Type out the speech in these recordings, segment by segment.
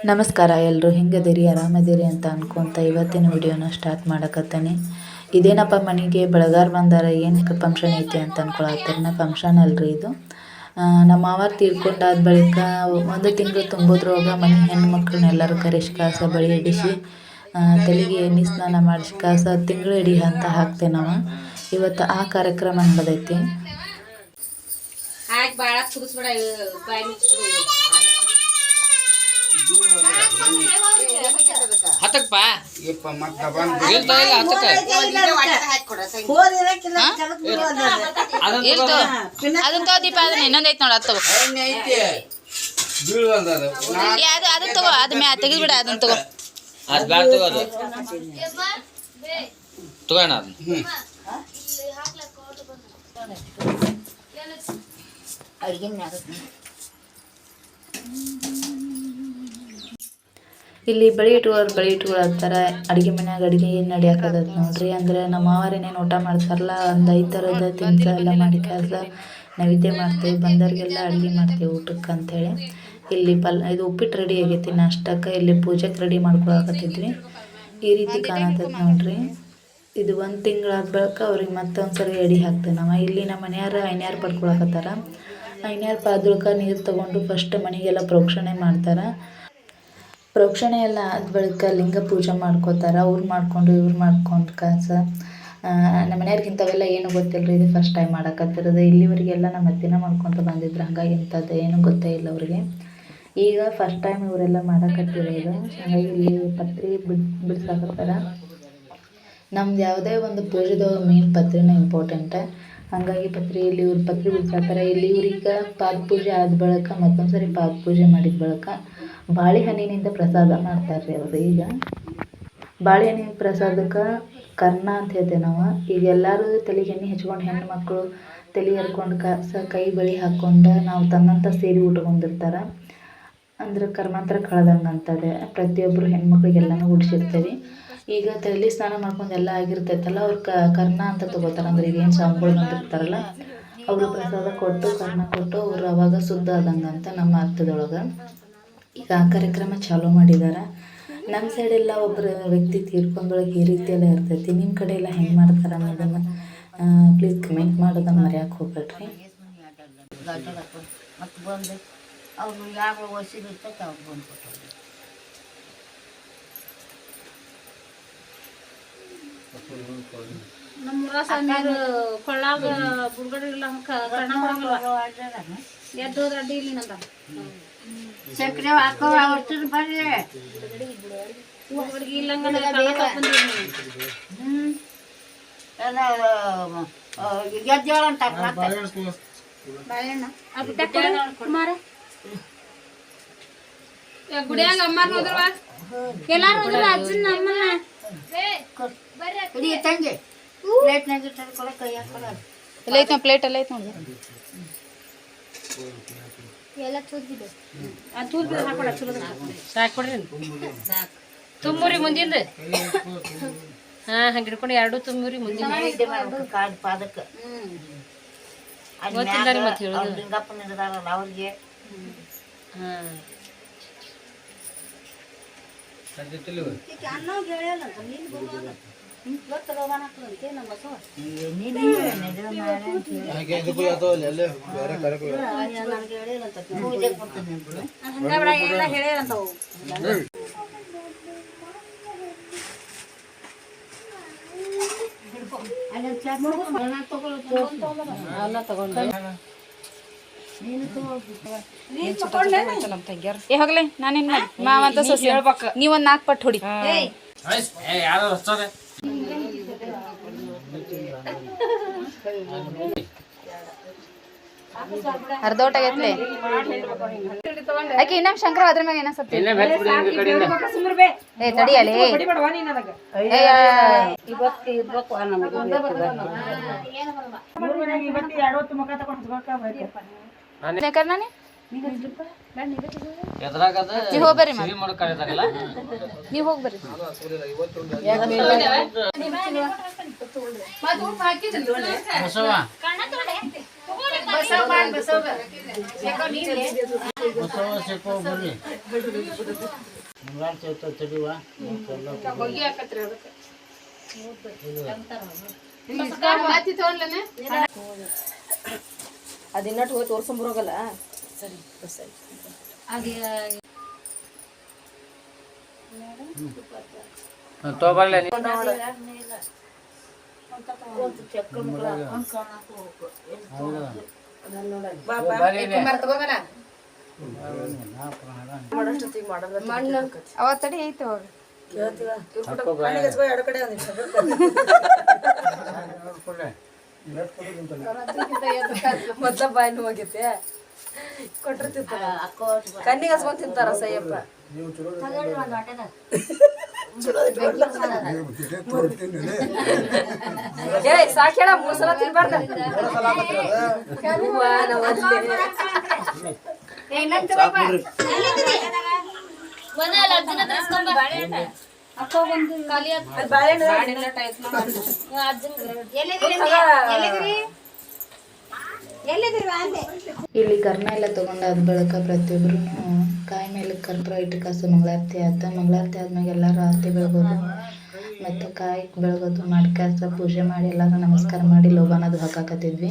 ನಮಸ್ಕಾರ ಎಲ್ಲರೂ ಹೆಂಗದಿರಿ ಆರಾಮದಿರಿ ಅಂತ ಅನ್ಕೊಂತ ಇವತ್ತಿನ ವಿಡಿಯೋನ ಸ್ಟಾರ್ಟ್ ಮಾಡಕತ್ತೇನೆ. ಇದೇನಪ್ಪ ಮನೆಗೆ ಬೆಳಗಾರ್ ಬಂದಾರ ಏನು ಫಂಕ್ಷನ್ ಐತಿ ಅಂತ ಅನ್ಕೊಳತ್ತೀರಿ. ಫಂಕ್ಷನ್ ಅಲ್ರಿ ಇದು. ನಮ್ಮ ಮಾವಾರ್ ತೀರ್ಕೊಂಡಾದ ಬಳಿಕ 1 ತಿಂಗಳು ತುಂಬೋದ್ರೊಳಗೆ ಮನೆ ಹೆಣ್ಮಕ್ಳನ್ನೆಲ್ಲರೂ ಕರೆಸಿ ಕಾಸ ಬಳಿ ಇಡಿಸಿ ತಲೆಗೆ ಎಣ್ಣೆ ಸ್ನಾನ ಮಾಡಿಸಿ ಕಾಸ ತಿಂಗಳು ಇಡೀ ಅಂತ ಹಾಕ್ತೇವೆ ನಾವು. ಇವತ್ತು ಆ ಕಾರ್ಯಕ್ರಮ ನಡೆದೈತಿ. ಹತ್ತಪ್ಪ ಅದನ್ನ ದೀಪ ಅದನ್ನ ಇನ್ನೊಂದೈತ್ ನೋಡ ಅದು ಅದನ್ನ ತಗೋ ಅದ್ ಮ್ಯಾ ತೆಗೆದ್ಬಿಡ ಅದನ್ನ ತಗೋ ಅದು ಬ್ಯಾಡ ತಗೋ ಅದು ತಗೋಣ ಅದನ್ನ ಇಲ್ಲಿ ಬಳಿ ಇಟ್ಕೊಳ್ಳೋ ಥರ ಅಡುಗೆ ಮನ್ಯಾಗ ಅಡುಗೆ ಏನು ನಡೆಯಾಕದ ನೋಡ್ರಿ. ಅಂದ್ರೆ ನಮ್ಮ ಮಾವಾರೇನೇನು ಊಟ ಮಾಡ್ತಾರಲ್ಲ ಒಂದು 5 ಥರದ ತಿನಿಸ ಎಲ್ಲ ಮಾಡಿ ಕಾಸ ನೈವೇದ್ಯ ಮಾಡ್ತೇವೆ. ಬಂದವ್ರಿಗೆಲ್ಲ ಅಡುಗೆ ಮಾಡ್ತೇವೆ ಊಟಕ್ಕೆ ಅಂಥೇಳಿ. ಇಲ್ಲಿ ಇದು ಉಪ್ಪಿಟ್ಟು ರೆಡಿ ಆಗೈತಿ ನಾಷ್ಟಕ್ಕೆ. ಇಲ್ಲಿ ಪೂಜೆಗೆ ರೆಡಿ ಮಾಡ್ಕೊಳಕತ್ತಿದ್ವಿ. ಈ ರೀತಿ ಕಾಣತೈತೆ ನೋಡ್ರಿ. ಇದು 1 ತಿಂಗಳಾದ ಬಳಿಕ ಅವ್ರಿಗೆ ಮತ್ತೊಂದು ಸರಿ ಎಡೆ ಹಾಕ್ತೇವೆ ನಾವು. ಇಲ್ಲಿ ನಮ್ಮ ಮನೆಯವ್ರು ಐನ್ಯಾರು ಪಡ್ಕೊಳಕತ್ತಾರ. ಐನ್ಯಾರು ಪಾದ್ರಕ ನೀರು ತೊಗೊಂಡು ಫಸ್ಟ್ ಮನೆಗೆಲ್ಲ ಪ್ರೋಕ್ಷಣೆ ಮಾಡ್ತಾರೆ. ಪ್ರೋಕ್ಷಣೆ ಎಲ್ಲ ಆದ ಬಳಿಕ ಲಿಂಗ ಪೂಜೆ ಮಾಡ್ಕೋತಾರೆ. ಅವ್ರು ಮಾಡ್ಕೊಂಡು ಇವ್ರು ಮಾಡ್ಕೊಂಡು ಕಾಸ ನಮ್ಮ ಮನೆಯವ್ರಿಗಿಂತವೆಲ್ಲ ಏನು ಗೊತ್ತಿಲ್ಲ. ಇದು ಫಸ್ಟ್ ಟೈಮ್ ಮಾಡಕತ್ತಿರೋದು. ಇಲ್ಲಿವರೆಗೆಲ್ಲ ನಮ್ಮ ಅತ್ತಿನ ಮಾಡ್ಕೊತ ಬಂದಿದ್ರು. ಹಾಗಾಗಿ ಇಂಥದ್ದು ಏನೂ ಗೊತ್ತೇ ಇಲ್ಲ ಅವ್ರಿಗೆ. ಈಗ ಫಸ್ಟ್ ಟೈಮ್ ಇವರೆಲ್ಲ ಮಾಡಕತ್ತಿರೋದು. ಹಾಗಾಗಿ ಇಲ್ಲಿ ಪತ್ರಿ ಬಿಡ್ಸಾಕತ್ತಾರ. ನಮ್ದು ಯಾವುದೇ ಒಂದು ಪೂಜೆದು ಮೇನ್ ಪತ್ರಿನೇ ಇಂಪಾರ್ಟೆಂಟ್. ಹಾಗಾಗಿ ಇಲ್ಲಿ ಇವ್ರು ಪತ್ರಿ ಬಿಡ್ಸಾತಾರೆ. ಇಲ್ಲಿ ಇವ್ರಿಗೆ ಪಾದ ಪೂಜೆ ಆದ ಬಳಿಕ ಮತ್ತೊಂದು ಸರಿ ಪಾದ ಪೂಜೆ ಮಾಡಿದ ಬಳಿಕ ಬಾಳೆಹಣ್ಣಿನಿಂದ ಪ್ರಸಾದ ಮಾಡ್ತಾರೆ ಅವರು. ಈಗ ಬಾಳೆಹಣ್ಣಿನ ಪ್ರಸಾದಕ್ಕೆ ಕರ್ಣ ಅಂತ ಹೇಳ್ತೇವೆ ನಾವು. ಈಗ ಎಲ್ಲರೂ ತಲೆಗೆ ಎಣ್ಣೆ ಹಚ್ಕೊಂಡು ಹೆಣ್ಮಕ್ಳು ತಲೆ ಹರ್ಕೊಂಡು ಕೈ ಬಳಿ ಹಾಕ್ಕೊಂಡು ನಾವು ತನ್ನಂಥ ಸೇರಿ ಉಟ್ಕೊಂಡಿರ್ತಾರೆ. ಅಂದ್ರೆ ಕರ್ಮಾಂತರ ಕಳೆದಂಗೆ ಅಂತದೆ. ಪ್ರತಿಯೊಬ್ಬರು ಹೆಣ್ಮಕ್ಳಿಗೆಲ್ಲನೂ ಉಡಿಸಿರ್ತೇವೆ. ಈಗ ತಲೆ ಸ್ನಾನ ಮಾಡ್ಕೊಂಡು ಎಲ್ಲ ಆಗಿರ್ತೈತಲ್ಲ ಅವ್ರು ಕರ್ಣ ಅಂತ ತೊಗೋತಾರೆ. ಅಂದ್ರೆ ಈಗ ಏನು ಸ್ವಾಮಿಗಳು ಬಂದಿರ್ತಾರಲ್ಲ ಅವರು ಪ್ರಸಾದ ಕೊಟ್ಟು ಕರ್ಣ ಕೊಟ್ಟು ಅವ್ರು ಅವಾಗ ಶುದ್ಧ ಆದಂಗೆ ಅಂತ ನಮ್ಮ ಅರ್ಥದೊಳಗೆ. ಈಗ ಆ ಕಾರ್ಯಕ್ರಮ ಚಾಲೂ ಮಾಡಿದ್ದಾರೆ. ನಮ್ಮ ಸೈಡೆಲ್ಲ ಒಬ್ಬರು ವ್ಯಕ್ತಿ ತೀರ್ಕೊಂಡೊಳಗೆ ಈ ರೀತಿ ಎಲ್ಲ ಇರ್ತೈತಿ. ನಿಮ್ಮ ಕಡೆ ಎಲ್ಲ ಹೆಂಗೆ ಮಾಡ್ತಾರೆ ಅನ್ನೋದನ್ನು ಪ್ಲೀಸ್ ಕಮೆಂಟ್ ಮಾಡೋದನ್ನು ಮರೆಯೋಕೆ ಹೋಗ್ಬೇಡ್ರಿ. ಮತ್ತು ಬಂದು ಅವರು ಯಾವ ವಸಿರುತ್ತೆ ಅವ್ರು ಬಂದು ನಮ್ಮೂರ ಸಣ್ಣ ಕೊಳ್ಳಾಗ ಬುಡ್ಗಡೆ ಇಲ್ಲ ಕರ್ಣ ಎದ್ದು ಅಡ್ಡಿ ಇಲ್ಲಿ ನಂದ ಸಕ್ಕರೆ ಹಾಕೋ ಅವತ್ತಿನ ಬರ್ರಿ ಇಲ್ಲಂಗ ಎಲ್ಲ ಗೆದ್ದೇಳ ಅಂತ ಬಾಳೆಹಣ್ಣ ಆ ಬಿಟ್ಟ ಕುಮಾರ ಗುಡಿಯಾಗ ಅಮ್ಮ ನೋಡ್ರವ ಎಲ್ಲಾರು ನೋಡ್ರ ಅಜ್ಜನ ಅಮ್ಮನ ಕುಡಿ ತಂಗಿ ಪ್ಲೇಟ್ನಾಗ ಇಟ್ಟಾರ ಕೈ ಹಾಕೋಲ್ಲ. ಎಲ್ಲ ಐತೆ ಪ್ಲೇಟ್ ಎಲ್ಲ ಐತೆ ನೋಡಿ. ಎಲ್ಲ ತೂದ್ಬಿಡು ಆ ತೂದ್ಬಿಡು ಹಾಕೊಡ ಚಲೋ ಸಾಕು ಕೊಡ್ರಿ ತುಂಬೂರಿ ಮುಂದಿಂದ ಹಂಗೆ ಹಿಡ್ಕೊಂಡು 2 ತುಂಬೂರಿ ಮುಂದಿನ ಕಾಡ್ ಪಾದಕ್ಕೆ ಲಿಂಗಪ್ಪನ ಇರ್ತಾರಲ್ಲ ಅವ್ರಿಗೆ ಏ ಹೋಗ್ಲೆ ನಾನೇನ್ ಮಾವಂತ ಸೊಸಿ ನೀವೊಂದು 4 ಪಟ್ಟು ಹೊಡಿ. ಅರ್ಧೋಟಾಗೈತ್ಲೆ ಆಕೆ ಇನ್ನೊಂದು ಶಂಕರ ಅದ್ರ ಮ್ಯಾಗ ಏನ ಸತ್ತಿ ಏ ತಡಿಯಲಿ ನಾನೇ ಎದ್ರಾಗದ ನೀವ್ ಹೋಗ್ಬರ್ರಿ ಸಿರಿ ಮಾಡೋ ಕರೆದಾಗಲ್ಲ ನೀವ್ ಹೋಗ್ಬರ್ರಿ ಬಸವ ಬಸವ ಸಿಕ್ಕೋ ಬರ್ರಿ ಮುಂಗಾರು ಚೈತ್ರ ತಡಿವ ಅದಿನ್ನಟ್ಟು ಹೋಗಿ ತೋರ್ಸ್ಕೊಂಬರೋಗಲ್ಲ ಸರಿ ಸರಿ ತಗೊಳ್ಳೆ ಅವತ್ತಡಿ ಐತಿ ಅವಾಗ ಮೊದ್ಲ ಬಾಯಿ ಹೋಗೈತೆ ಕೊಟ್ಟಿರ್ತಿತ್ತ ಕಣ್ಣಿಗೆ ಹಚ್ಕೊಂಡ್ ತಿಂತಾರ ಸಯ್ಯಪ್ಪ ಏ ಸಾಕ್ಯಾಳ 3 ಸಲ ತಿನ್ಬಾರ್ದ ಇಲ್ಲಿ ಕರ್ನ ಎಲ್ಲ ತೊಗೊಂಡಾದ ಬಳಿಕ ಪ್ರತಿಯೊಬ್ಬರು ಕಾಯಿ ಮೇಲೆ ಕರ್ಪೂರ ಇಟ್ಟು ಕಾಸು ಮಂಗಳಾರತಿ ಆಯ್ತು. ಮಂಗಳಾರತಿ ಆದ್ಮೇಲೆ ಎಲ್ಲರೂ ಆರತಿ ಬೆಳಗೋದು ಮತ್ತು ಕಾಯಿ ಬೆಳಗೋದು ಮಾಡಿ ಕಾಸ ಪೂಜೆ ಮಾಡಿ ಎಲ್ಲರೂ ನಮಸ್ಕಾರ ಮಾಡಿ ಲೋಬಾನದು ಹಾಕಾಕತ್ತಿದ್ವಿ.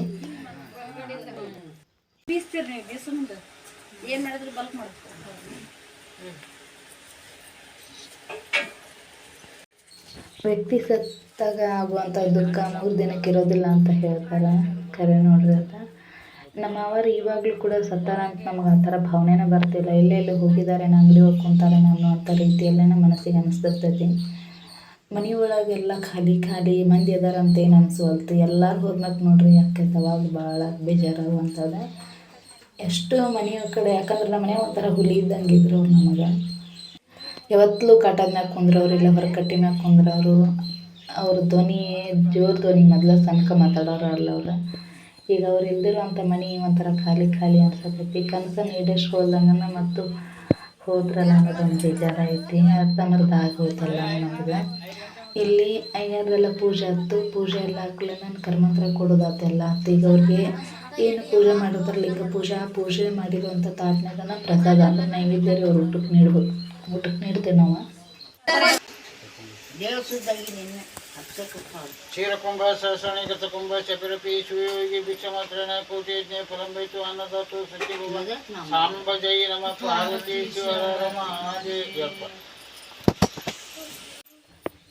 ವ್ಯಕ್ತಿ ಸತ್ತಾಗ ಆಗುವಂಥ ದುಃಖ 3 ದಿನಕ್ಕೆ ಇರೋದಿಲ್ಲ ಅಂತ ಹೇಳ್ತಾರೆ. ಖರೆ ನೋಡ್ರಿ ಅಂತ ನಮ್ಮ ಅವರು ಇವಾಗಲೂ ಕೂಡ ಸತ್ತಾರ ಅಂತ ನಮಗೆ ಆ ಥರ ಭಾವನೆನೇ ಬರ್ತಿಲ್ಲ. ಎಲ್ಲೆಲ್ಲಿ ಹೋಗಿದ್ದಾರೆ ಅಂಗಡಿ ಹೋಗಿ ಕುಂತಾರೆ ನಾನು ಅಂತ ರೀತಿಯಲ್ಲೇನೆ ಮನಸ್ಸಿಗೆ ಅನಿಸ್ತಿರ್ತೈತಿ. ಮನೆಯೊಳಗೆಲ್ಲ ಖಾಲಿ ಖಾಲಿ ಮಂದಿ ಅದಾರ ಅಂತ ಏನು ಅನಿಸ್ವಲ್ತು. ಎಲ್ಲರೂ ಹೋದ್ಮೇಲೆ ನೋಡ್ರಿ ಯಾಕೈತೆ ಅವಾಗ ಭಾಳ ಬೇಜಾರಾಗುವಂಥದ್ದು. ಎಷ್ಟು ಮನೆಯ ಕಡೆ ಯಾಕಂದ್ರೆ ನಮ್ಮ ಮನೆ ಒಂಥರ ಹುಲಿ ಇದ್ದಂಗೆ ಇದ್ರು ಅವ್ರು ನಮಗೆ. ಯಾವತ್ತಲೂ ಕಾಟದ ಮ್ಯಾಗ ಕುಂದ್ರವ್ರು ಇಲ್ಲ ಹೊರಗೆ ಕಟ್ಟಿ ಮ್ಯಾಗ ಕುಂದ್ರವರು. ಅವ್ರ ಧ್ವನಿ ಜೋರು ಧ್ವನಿ ಮೊದಲ ತನಕ ಮಾತಾಡೋರು ಅಲ್ಲ ಅವ್ರು. ಈಗ ಅವ್ರು ಇಲ್ದಿರೋಂಥ ಮನೆ ಒಂಥರ ಖಾಲಿ ಖಾಲಿ ಅನ್ಸತೈತಿ. ಕನಸನ್ನು ಈಡೇರಿಸ್ಕೊಳ್ದಂಗನ ಮತ್ತು ಹೋದ್ರಲ್ಲ ಅನ್ನೋದೊಂದು ಬೇಜಾರೈತಿ. ಅರ್ಧಂಬರ್ಧ ಆಗೋಯ್ತಲ್ಲ ನಮ್ಗೆ. ಇಲ್ಲಿ ಅಯ್ಯರ್ದೆಲ್ಲ ಪೂಜೆ ಆಯ್ತು. ಪೂಜೆ ಎಲ್ಲ ಹಾಕ್ಲಿ ನಾನು ಕರ್ಮಂತ್ರ ಕೊಡೋದಾತೆಲ್ಲ ಆಯ್ತು. ಈಗ ಅವ್ರಿಗೆ ಏನು ಪೂಜೆ ಮಾಡಿರ್ತಾರೆ ಲಿಂಗ ಪೂಜೆ ಆ ಪೂಜೆ ಮಾಡಿರುವಂಥ ತಾಟ್ನಾಗನ ಪ್ರಸಾದ ಅಂದ್ರೆ ನೈವೇದ್ಯ ರೀ ಅವ್ರು ಊಟಕ್ಕೆ ನೀಡ್ಬೇಕು. ಊಟಕ್ಕೆ ನೀಡ್ತೇವೆ ನಾವು. ಕ್ಷೀರಕುಂಭ ಸಹಸ್ರಣಿ ಗತಕುಂಭ ಚಪಿರಪಿ ಸುಯೋಗಿ ಭಿಕ್ಷಮಾತ್ರಣ ಕೋಟಿ ಯಜ್ಞ ಫಲಂಬೈತು ಅನ್ನದಾತು ಸಚಿವ ಸಾಂಬ ಜೈ ನಮ ಪಾರ್ವತಿ ಶಿವರ ಮಹಾದೇವ್ಯಪ್ಪ.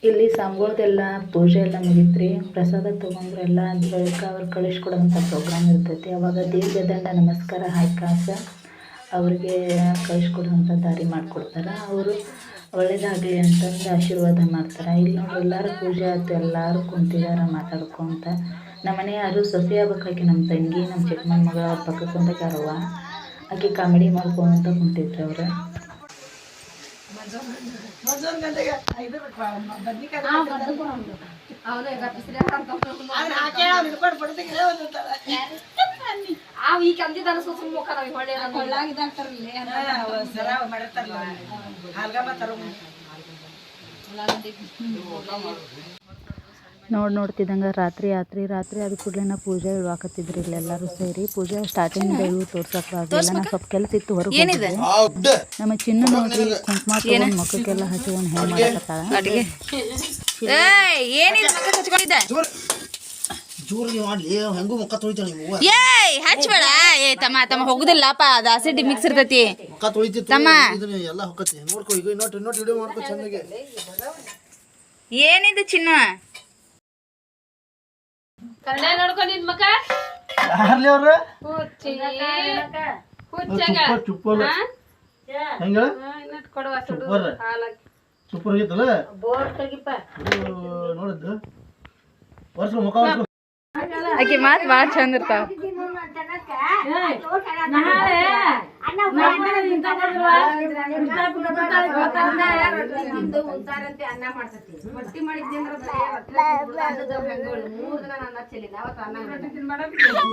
ಇಲ್ಲಿ ಸಾಂಗೋಳದೆಲ್ಲ ಪೂಜೆ ಎಲ್ಲ ಮುಗಿತ್ರಿ. ಪ್ರಸಾದ ತೊಗೊಂಡ್ರೆಲ್ಲ ಅದ ಬಳಿಕ ಅವ್ರು ಕಳಿಸ್ಕೊಡೋಂಥ ಪ್ರೋಗ್ರಾಮ್ ಇರ್ತೈತಿ. ಅವಾಗ ದೀರ್ಘದಂಡ ನಮಸ್ಕಾರ ಹಾಕಾಸ ಅವ್ರಿಗೆ ಕಳಿಸ್ಕೊಡುವಂಥ ದಾರಿ ಮಾಡಿಕೊಡ್ತಾರೆ. ಅವರು ಒಳ್ಳೇದಾಗಲಿ ಅಂತಂದು ಆಶೀರ್ವಾದ ಮಾಡ್ತಾರೆ. ಇಲ್ಲಿ ನೋಡಿ ಎಲ್ಲರೂ ಪೂಜೆ ಆಯ್ತು. ಎಲ್ಲರೂ ಕುಂತಿದ್ದಾರೆ ಮಾತಾಡ್ಕೊತ. ನಮ್ಮ ಮನೆ ಯಾರು ಸೊಸೆ ಆಗ್ಬೇಕಾಕಿ ನಮ್ಮ ತಂಗಿ ನಮ್ಮ ಚಿಕ್ಕಮ್ಮನ ಮಗಳು ಅವ್ರ ಪಕ್ಕ ಕುಂತಕ್ಕಾರವ್ವ. ಆಕೆ ಕಾಮಿಡಿ ಮಾಡ್ಕೊಂತ ಕುಂತಿದ್ರು ಅವರು. ಈಗ ಅಂದಿದ್ದಾನ ಸುಸ್ರು ಮುಖ ನಾವು ಹೊಳ್ಳಿ ನೋಡ್ತಿದ್ದಂಗೆ ರಾತ್ರಿ ಆದ ಕೂಡಲೇ ಪೂಜೆ ಇಳುವಾಕತ್ತಿದ್ರಿ ಇಲ್ಲೆಲ್ಲರೂ ಸೇರಿ. ಪೂಜೆ ಸ್ಟಾರ್ಟಿಂಗ್ ಇಳು ತೋರ್ಸಕ್ಕೆ ಆಗಲಿಲ್ಲ. ನಾನು ಸ್ವಲ್ಪ ಕೆಲಸ ಇತ್ತು ಹೊರಗೆ. ನಮ್ಮ ಚಿನ್ನ ನೋಡ್ರಿ ಕುಂಕುಮ ತಗೊಂಡು ಮಕ್ಕಕ್ಕೆಲ್ಲ ಹಚ್ಕೊಂಡು ಹೆಂಗೆ ಮಾಡಕತ್ತಾಳ ಅಡಿಗೆ. ಏನಿದೆ ಮಕ್ಕ ಹಚ್ಕೊಂಡಿದ್ದೆ ಹೆಂಗೂ ಮುಖ ತೊಳಿತಾಳೆ ನೀವು. ಏಯ್ ಹಚ್ಬೇಡ. ಏ ತಮ್ಮ ಹೋಗುದಿಲ್ಲಪ್ಪ. ಅದು ಆಸಿಡ್ ಮಿಕ್ಸ್ ಇರ್ತೈತಿ ಮುಖ ತೊಳಿತಿತ್ತು ತಮ್ಮ. ಎಲ್ಲ ಹೊಕ್ಕತಿ ನೋಡ್ಕೊ. ಈಗ ಇನ್ನೊಟ್ಟು ವಿಡಿಯೋ ಮಾಡ್ಕೊ ಚೆನ್ನಾಗಿ. ಏನಿದೆ ಚಿನ್ನ ಕನ್ನಡ ನೋಡ್ಕೊಂಡಿದ್ ಮಕ್ಕ ಯಾರ್ಲಿ ಅವ್ರ ಹುಚ್ಚಾಗ ಹೆಂಗ ಕೊಡುವ ಸೂಪರ್ ಆಗಿತ್ತಲ್ಲ ನೋಡಿದ್ದು. ವರ್ಷ ಮುಖ ಆಕೆ ಮಾತು ಭಾಳ ಚಂದ ಇರ್ತಾವ. ನಾಳೆ ಉಂತಾರಂತೆ ಅನ್ನ ಮಾಡ್ತತಿ ರೊಟ್ಟಿ ಮಾಡಿದ್ನಿ ಅಂದ್ರ ಮೂರ್ ದಿನ ನನ್ನ ಚೆಲ್ಲಿನ ಅವತ್ತು ಅನ್ನ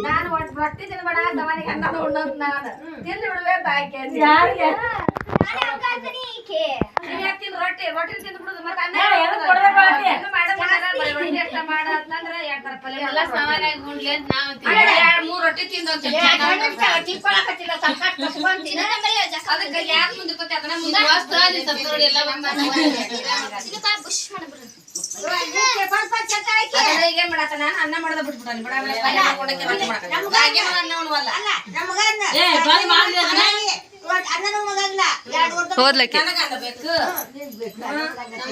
ನಾನು ರೊಟ್ಟಿ ತಿನ್ಬೇಡ ದವಾನಿಗೆ ಅನ್ನ ಉಣ್ಣೋದು ನಾನು ತಿಂದು ಬಿಡುವೆ ಬಾಯ್ಕೆ ರೊಟ್ಟಿ ರೊಟ್ಟಿ ತಿಂದು ಬಿಡುದು ಮತ್ತೆ ಅನ್ನ ಮಾಡ ಅಂತಂದ್ರೆ ಮೂರ್ ರೊಟ್ಟಿ ತಿಂದು ಅದಕ್ಕೆ ಯಾರು ಮುಂದಿರ್ತತಿ ಅದನ್ನ ಮುಂದೆ ಏನ್ ಮಾಡತ್ತ ನಾನು ಅನ್ನ ಮಾಡೋದ ಬಿಟ್ಬಿಟ್ಟಾನೆ ಅನ್ನ ಉಣವಲ್ಲ ಹೋದ್ಲಕ್ಕೆ ಬೇಕು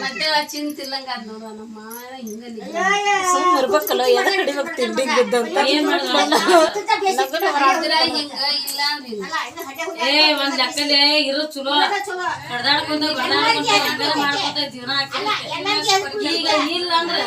ಮತ್ತೆ ಚಿಂತಿಲ್ಲಂಗ ನೋಡುವ ನಮ್ಮ ಹಿಂಗ ಇರ್ಬೇಕಲ್ಲ ಎದ ಹಿಡಿಬೇಕು ತಿಂಡಿ ಗೆದ್ದಂತ ಏನ್ ಒಂದ್ ಲೆಕ್ಕಲೆ ಇರೋ ಚಲೋ ಕಡ್ದಾಡ್ಕೊಂಡ ಮಾಡ್ಕೊಂತ ಜೀವನ ಈಗ ಇಲ್ಲ ಅಂದ್ರೆ